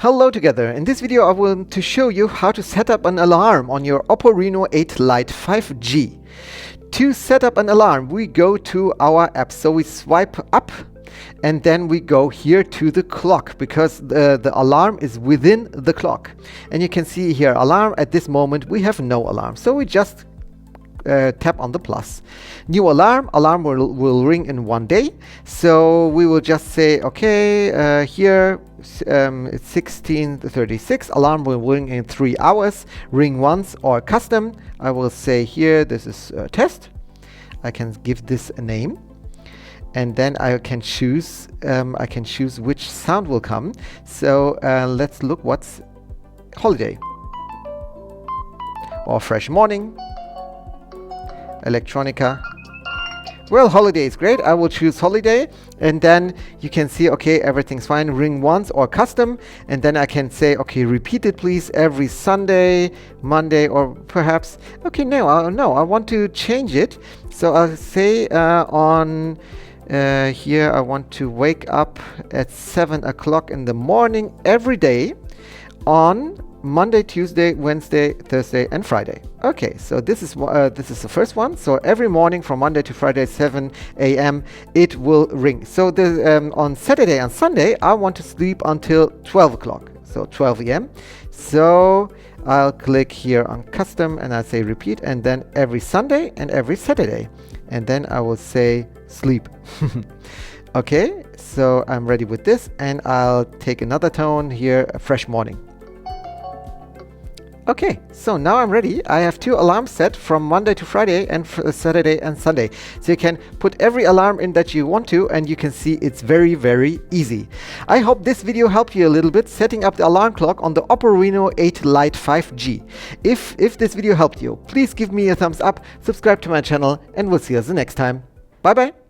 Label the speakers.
Speaker 1: Hello together. In this video I want to show you how to set up an alarm on your Oppo Reno8 Lite 5G. To set up an alarm, we go to our app. So we swipe up and then we go here to the clock because the alarm is within the clock. And you can see here alarm. At this moment we have no alarm. So we just tap on the plus. New alarm will ring in 1 day. So we will just say okay, here it's 16:36, alarm will ring in 3 hours, ring once or custom. I will say here this is a test. I can give this a name and then I can choose which sound will come. So let's look what's holiday or fresh morning, electronica. Well, holiday is great. I will choose holiday and then you can see okay, everything's fine, ring once or custom, and then I can say okay, repeat it please every Sunday, Monday, or perhaps okay, no, I want to change it. So I'll say on here I want to wake up at 7 o'clock in the morning every day on Monday, Tuesday, Wednesday, Thursday, and Friday. Okay, so this is the first one. So every morning from Monday to Friday, 7 a.m. it will ring. So the, on Saturday and Sunday, I want to sleep until 12 o'clock. So 12 a.m. So I'll click here on custom and I say repeat, and then every Sunday and every Saturday, and then I will say sleep. Okay, so I'm ready with this, and I'll take another tone here, a fresh morning. Okay, so now I'm ready. I have 2 alarms set from Monday to Friday and Saturday and Sunday. So you can put every alarm in that you want to, and you can see it's very, very easy. I hope this video helped you a little bit setting up the alarm clock on the Oppo Reno8 Lite 5G. If this video helped you, please give me a thumbs up, subscribe to my channel, and we'll see us the next time. Bye bye.